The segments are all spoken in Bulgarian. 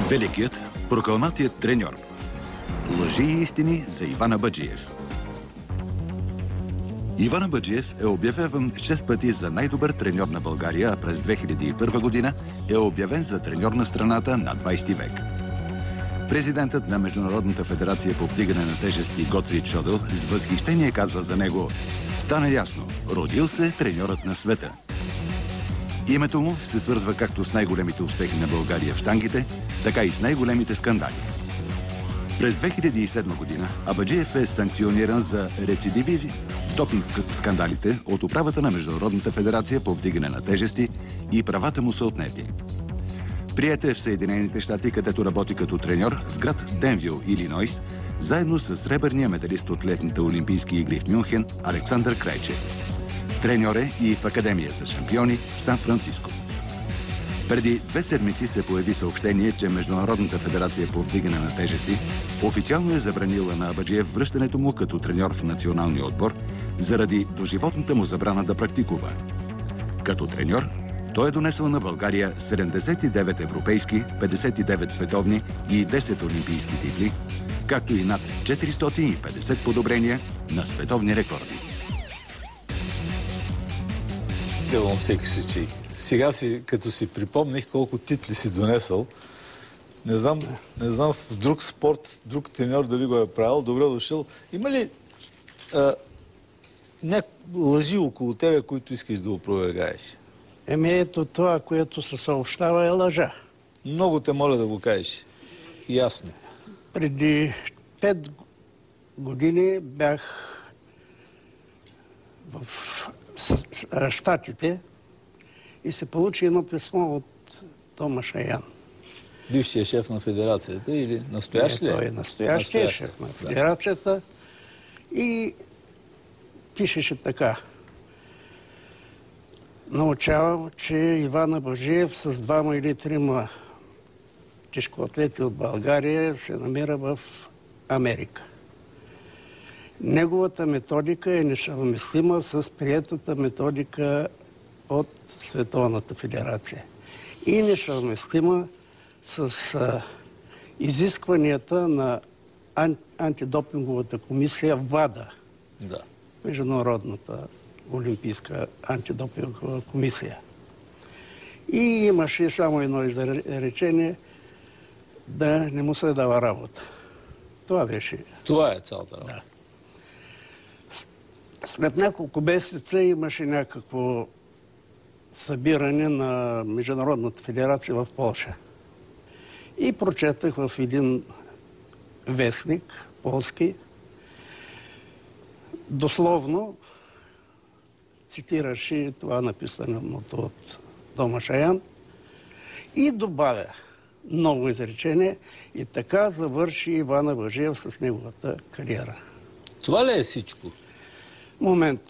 Великият, прокълнатият треньор. Лъжи и истини за Иван Абаджиев. Иван Абаджиев е обявяван 6 пъти за най-добър треньор на България, а през 2001 година е обявен за треньор на страната на 20 век. Президентът на Международната федерация по вдигане на тежести Готфрид Шодъл с възхищение казва за него: стана ясно, родил се треньорът на света. Името му се свързва както с най-големите успехи на България в щангите, така и с най-големите скандали. През 2007 година Абаджиев е санкциониран за рецидиви в допинг скандалите от управата на Международната федерация по вдигане на тежести и правата му са отнети. Приет е в Съединените щати, където работи като треньор в град Денвил, Илинойс, заедно с сребърния медалист от летните Олимпийски игри в Мюнхен Александър Крайчев. Треньор е и в Академия за шампиони в Сан-Франциско. Преди 2 седмици се появи съобщение, че Международната федерация по вдигане на тежести официално е забранила на Абаджиев връщането му като треньор в националния отбор заради доживотната му забрана да практикува. Като треньор той е донесъл на България 79 европейски, 59 световни и 10 олимпийски титли, както и над 450 подобрения на световни рекорди. Във всеки случай. Сега като си припомних колко титли си донесъл, не знам в друг спорт, друг треньор дали го е правил, добре дошъл. Има ли лъжи около тебе, които искаш да опровергаеш? Ето това, което се съобщава, е лъжа. Много те моля да го кажеш. Ясно. Преди 5 години бях в Щатите и се получи едно писмо от Тома Шаян. Бившия шеф на федерацията или настоящ ли? Той е настоящия шеф на федерацията. И пишеше така: научавам, че Иван Абаджиев с 2 или 3 тежкоатлети от България се намира в Америка. Неговата методика е несъвместима с приетата методика от Световната федерация и несъвместима с изискванията на антидопинговата комисия ВАДА, да. Международната олимпийска антидопингова комисия. И имаше само едно изречение: да не му се дава работа. Това беше. Това е цялата работа. Да. След няколко месеца имаше някакво събиране на Международната федерация в Полша. И прочетах в един вестник, полски, дословно цитираше това написаното от Тома Шаян и добавя ново изречение: и така завърши Иван Абаджиев с неговата кариера. Това ли е всичко? Момент.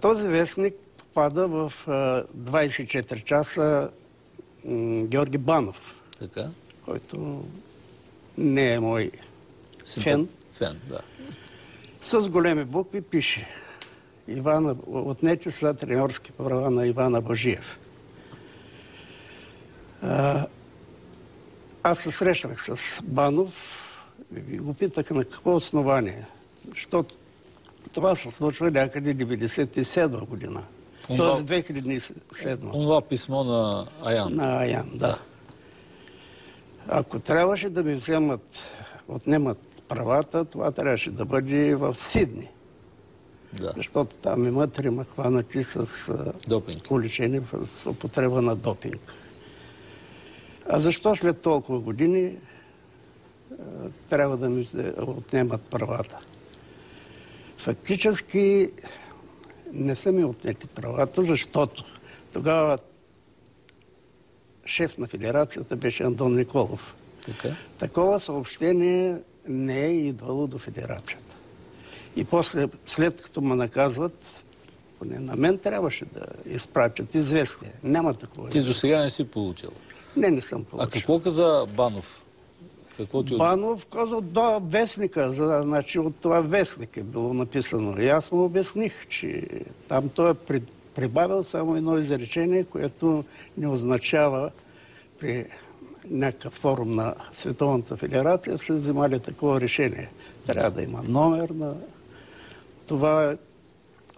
Този вестник попада в 24 часа Георги Банов, така, който не е мой фен. Да. С големи букви пише: отнети са треньорски права на Иван Абаджиев. Аз се срещнах с Банов и го питах на какво основание. Защото това се случва някъде 1997 година. Тоест 2007. Това писмо на Аян. На Аян, да. Ако трябваше да ми отнемат правата, това трябваше да бъде в Сидни. Да. Защото там има 3 хванати с уличени с употреба на допинг. А защо след толкова години трябва да ми се отнемат правата? Фактически не са ми отнети правата, защото тогава шеф на федерацията беше Антон Николов. Такова съобщение не е идвало до федерацията. И после, след като ме наказват, поне на мен трябваше да изпратят известие. Няма такова. Ти до сега не си получил? Не съм получил. А какво каза Банов? Банов каза, да, вестника, значи от това вестник е било написано. И аз му обясних, че там той е прибавил само едно изречение, което не означава при някакъв форум на Световната федерация са взимали такова решение. Трябва да има номер на това,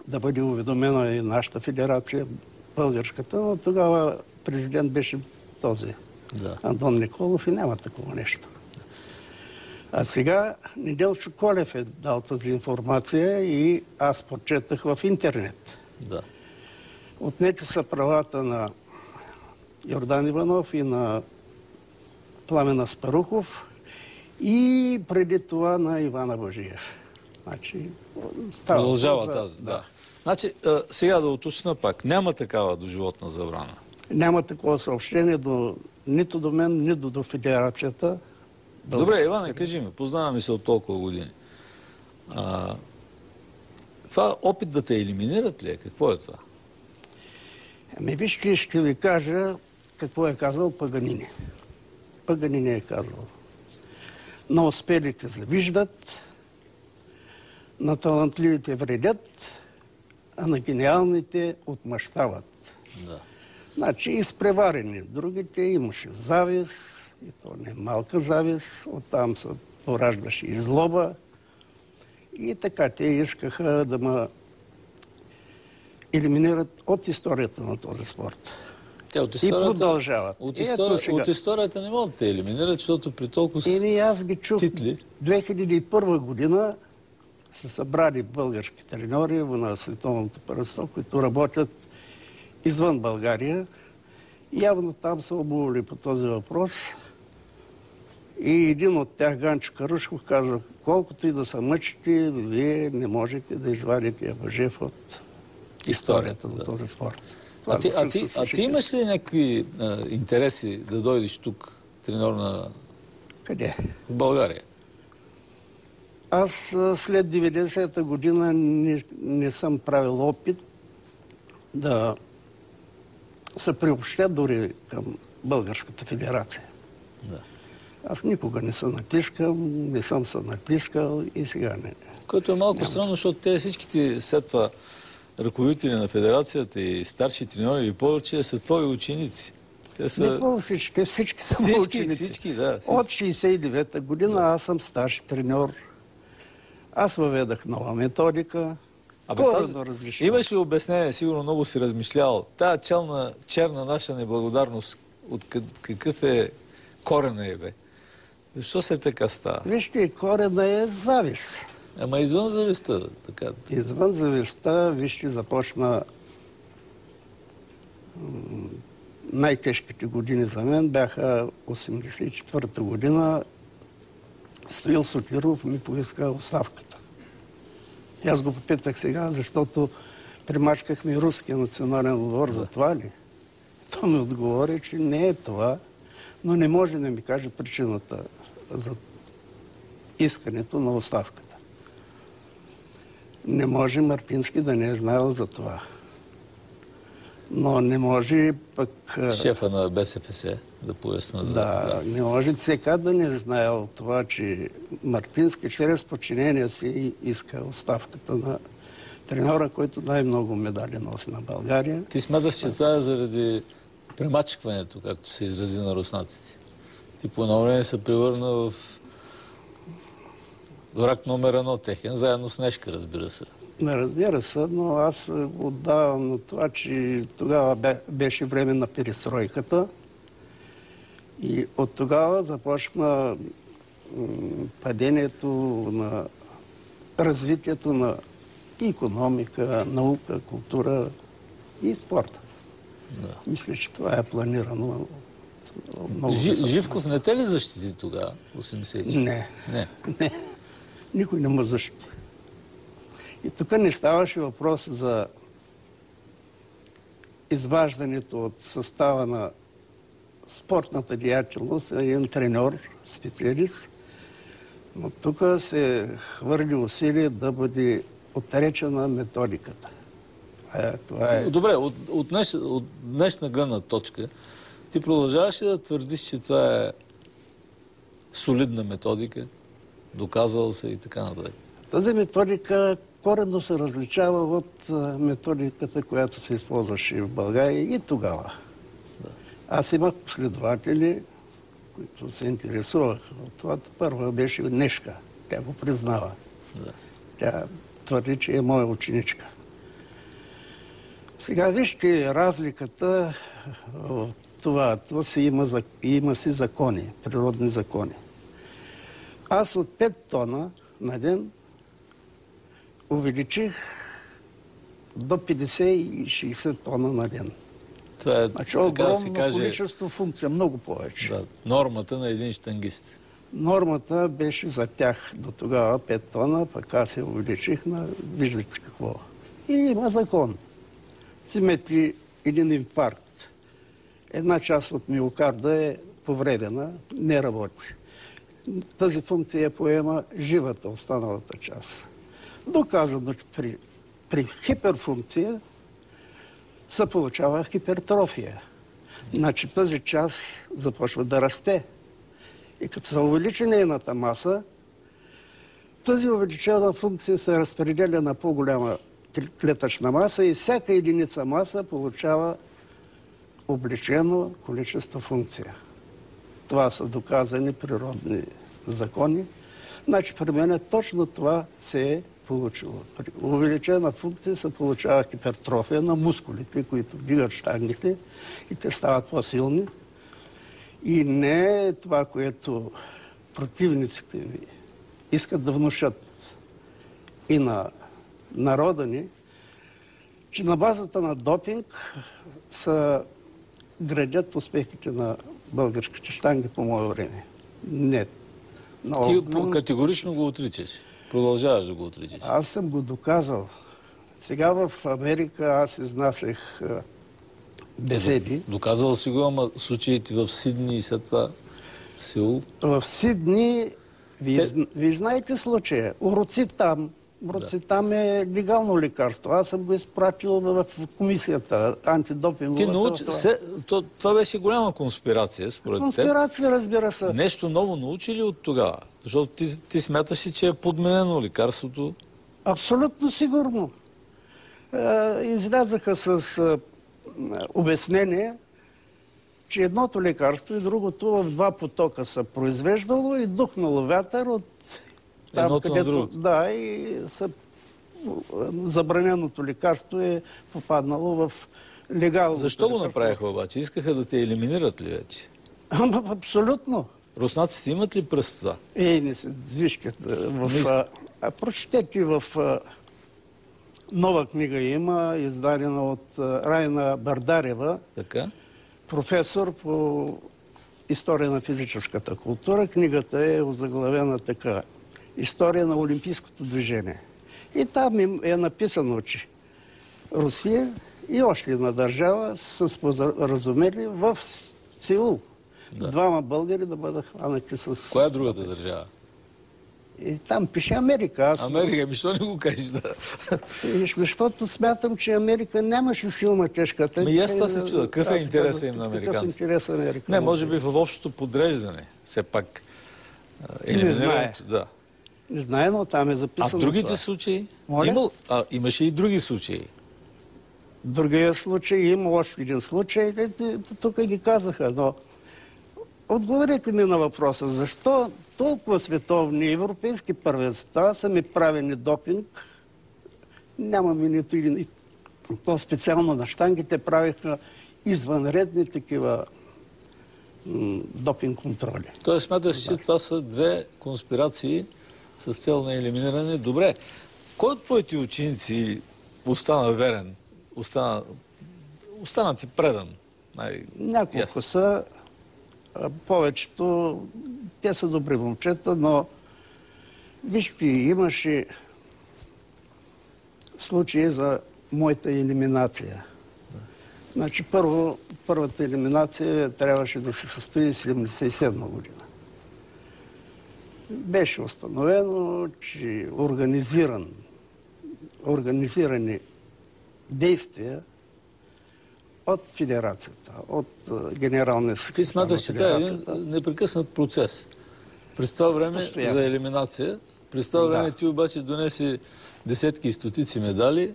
да бъде уведомена и нашата федерация, българската, но тогава президент беше този Антон Николов и няма такова нещо. А сега Неделчо Колев е дал тази информация и аз прочетах в интернет. Да. Отнети са правата на Йордан Иванов и на Пламен Аспарухов и преди това на Иван Абажиев. Значи, продължава тази. Да. Значи, сега да уточня пак. Няма такава доживотна забрана. Няма такова съобщение нито до мен, нито до федерацията. Добре, Иване, кажи ми, познаваме се от толкова години. Това опит да те елиминират ли е? Какво е това? Ами вижте, ще ви кажа какво е казал Паганини. Паганини е казал: на успелите завиждат, на талантливите вредят, а на гениалните отмъщават. Да. Значи изпреварени. Другите имаше завист, и то не малка завист, оттам се пораждаше и злоба. И така те искаха да ме елиминират от историята на този спорт. И продължават. От историята не могат да те елиминират, защото при толкова аз ги чух. титли... 2001 година се събрали български треньори на Световното първенство, които работят извън България. Явно там са обували по този въпрос. И един от тях, Ганчо Карушков, каза: колкото и да се мъчите, вие не можете да извадите Абажиев от историята на този спорт. А ти имаш ли някакви интереси да дойдеш тук, треньор на... Къде? В България. Аз след 90-та година не съм правил опит да се приобщя дори към Българската федерация. Да. Аз никога не се натискам, не съм се натискал и сега не. Което е малко странно, защото те всичките след това ръководители на федерацията и старши треньори или повече са твои ученици. Те са... Не по-всички, всички са мои ученици. Всички, да. Всички. От 69-та година аз съм старши треньор. Аз въведах нова методика. Имаш ли обяснение, сигурно много си размишлял, тая черна наша неблагодарност, от какъв е корена е, бе? Защо се така става? Вижте, корена е завист. Ама извън завистта, така. Извън завистта, вижте, започна най-тежките години за мен бяха 84-та година. Стоил Сотиров ми поиска оставката. И аз го попитах сега, защото примачкахме руския национален отбор за това ли? Той ми отговори, че не е това, но не може да ми каже причината за искането на оставката. Не може Мартински да не е знаел за това. Но не може пък... Шефа на БСФС да поясна за... Да, не може ЦК да не е знаел това, че Мартински чрез подчинение си иска оставката на треньора, който най-много медали носи на България. Ти смяташ, че това е заради премачкването, както се изрази на руснаците. Ти по едно време се превърна в враг номер 1 техен, заедно с Нешка, разбира се. Не, разбира се, но аз отдавам на това, че тогава беше време на перестройката и от тогава започна падението на развитието на икономика, наука, култура и спорта. Да. Мисля, че това е планирано много. Живков не те ли защити тогава, 84? Не. Никой не му защити. И тук не ставаше въпрос за изваждането от състава на спортната деятелност, един треньор, специалист, но тук се хвърли усилие да бъде отречена методиката. Това е... Добре, от днешна гледна точка, ти продължаваш ли да твърдиш, че това е солидна методика, доказала се и така нататък? Тази методика коренно се различава от методиката, която се използваше в България и тогава. Да. Аз имах последователи, които се интересуваха от това, първа беше Нешка. Тя го признава. Да. Тя твърди, че е моя ученичка. Сега вижте разликата в това. Това има си закони, природни закони. Аз от 5 тона на ден увеличих до 50 и 60 тона на ден. Това е, Значи така да се огромно каже, количество функция, много повече. да, нормата на един щангист. Нормата беше за тях до тогава 5 тона, пък аз се увеличих на виждате какво. И има закон. Вземете един инфаркт. Една част от миокарда е повредена, не работи. Тази функция поема живата, останалата част. Доказано, че при хиперфункция се получава хипертрофия. Значи тази част започва да расте. И като се увеличи нейната маса, тази увеличена функция се разпределя на по-голяма клетъчна маса и всяка единица маса получава облечено количество функция. Това са доказани природни закони. Значи при мен точно това се е получило. При увеличена функция се получава хипертрофия на мускулите, които вдигат щангите и те стават по-силни. И не е това, което противниците ми искат да внушат и на народа ни, че на базата на допинг са градят успехите на българските щанги по мое време. Не. Ти категорично го отричаш. Продължаваш да го отричаш. Аз съм го доказал. Сега в Америка аз изнасях беседи. Доказал си го, ама случаите в Сидни и след това в Сеул. В Сидни, вие знаете случая. Уроцитам. Уроцитам е легално лекарство. Аз съм го изпратил в комисията антидопинговата. Това беше голяма конспирация, според теб. Конспирация, разбира се. Нещо ново научи ли от тогава? Защото ти смяташ ли, че е подменено лекарството? Абсолютно сигурно. Излязаха с обяснение, че едното лекарство и другото в 2 потока са произвеждало и духнало вятър от там, едното където... на другото. Да, и забраненото лекарство е попаднало в легално. Защо го направиха обаче? Искаха да те елиминират ли вече? Абсолютно. Руснаците имат ли пръст това? Не се звишкат. Прочетете в нова книга има, издадена от Райна Бардарева, Така? професор по история на физическата култура. Книгата е озаглавена така: История на олимпийското движение. И там е написано, че Русия и още една държава са споразумели в Сеул. Да. 2 българи да бъдат хванати с... Коя е другата държава? И там пише Америка. Америка, защо не го кажеш? Да. Защото смятам, че Америка нямаше силна тежката. И аз това се чуда. Какъв е интересът им на американците? Какъв интерес Америка? Не, може би в общото подреждане. Все пак елиминирането. Да. Не знае, но там е записано. А в другите това. случаи? Моля? Имаше и други случаи. Другия случай, има още един случай. Тук ги казаха, но отговорете ми на въпроса. Защо толкова световни европейски първенства са ми правени допинг? Нямаме нито един. То специално на щангите правиха извънредни такива допинг контроли. Тоест смяташ, че това са 2 конспирации с цел на елиминиране. Добре. Кой от твоите ученици остана верен? Остана ти предан? Няколко са. Повечето, те са добри момчета, но вижте, имаше случаи за моята елиминация. Значи първата елиминация трябваше да се състои 1977 година. Беше установено, че организирани действия от федерацията, от генералния секретар. Ти смяташ, че това е един непрекъснат процес. През това време Постоянно. за елиминация, през това време ти обаче донеси десетки и стотици медали.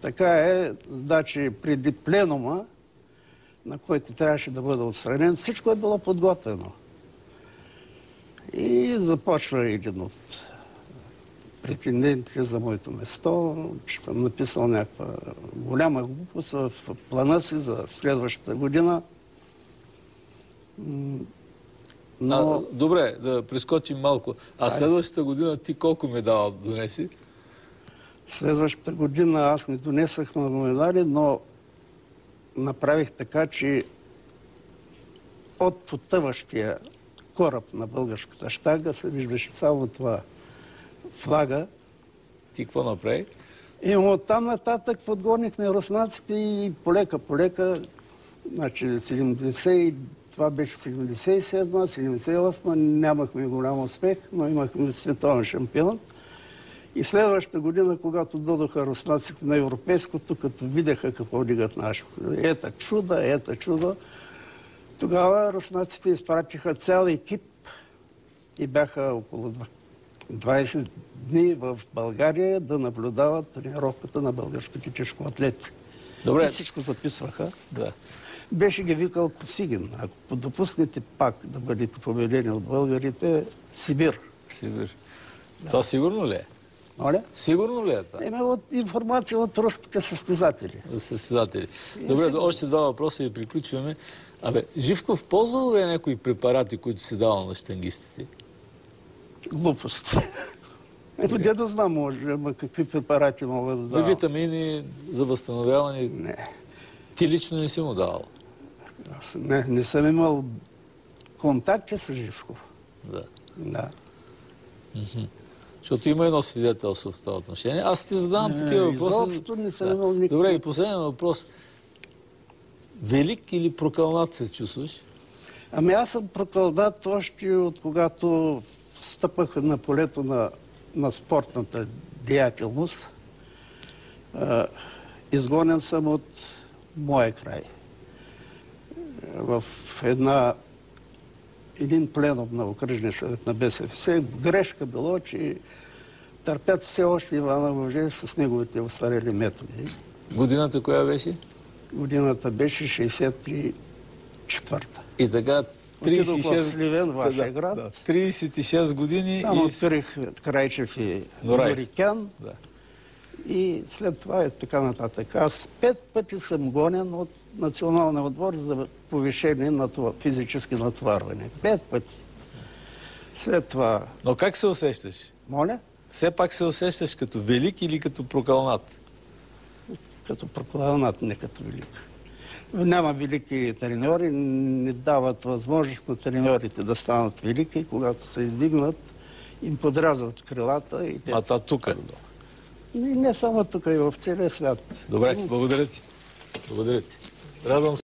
Така е, значи преди пленума на който трябваше да бъде отстранен. Всичко е било подготвено. И започва един от претендентите за моето место, че съм написал някаква голяма глупост в плана си за следващата година. Но... Добре, да прескочим малко. А следващата година ти колко медала донеси? Следващата година аз не донесах много медали, но направих така, че от потъващия кораб на българската щага се виждаше само това флага. Ти какво направи? И оттам нататък подгонихме руснаците и полека, значи 70, това беше 77, 78, нямахме голям успех, но имахме световен шампион. И следващата година, когато дойдоха руснаците на европейското, като видяха какво дигат нашето, ета чудо, тогава руснаците изпратиха цял екип и бяха около 20 дни в България да наблюдават тренировката на българските тежкоатлети. Добре. И всичко записваха. Да. Беше ги викал Косигин. Ако допуснете пак да бъдете победени от българите, Сибир. Сибир. Да. Това сигурно ли е? Моля? Сигурно ли е това? Има от информация от руските състезатели. Състезатели. Добре, още два въпроса и приключваме. Живков ползвал ли е някои препарати, които се давал на щангистите? Глупост. Де да знам, може, ама какви препарати могат да дават. Витамини за възстановяване? Не. Ти лично не си му давал? Аз не съм имал контакти с Живков. Да. Защото има едно свидетелство в това отношение. Аз ти задавам такива въпроси. Изобщо не съм имал никакви. Добре, и последен въпрос. Велик или прокълнат се чувстваш? Ами аз съм прокълнат още от когато стъпах на полето на спортната деятелност. Изгонен съм от моя край. В един пленум на окръжния съвет на БСФС грешка било, че търпят все още Ивана Мъже с неговите остарели методи. Годината коя беше? Годината беше 64-та. И така 36... в Сливен, вашия град. Да, 36 години. Там открих Крайчев и Норикян. Да. И след това е така нататък. Аз 5 пъти съм гонен от националния отбор за повишение на това физически натоварване. 5 пъти. След това... Но как се усещаш? Моля? Все пак се усещаш като велик или като прокълнат? Като прокълнат, не като велик. Няма велики треньори, не дават възможност на треньорите да станат велики, когато се издигнат, им подрязват крилата и те... А това тук? И не само тук, и в целия свят. Добре, благодаря ти. Радвам се.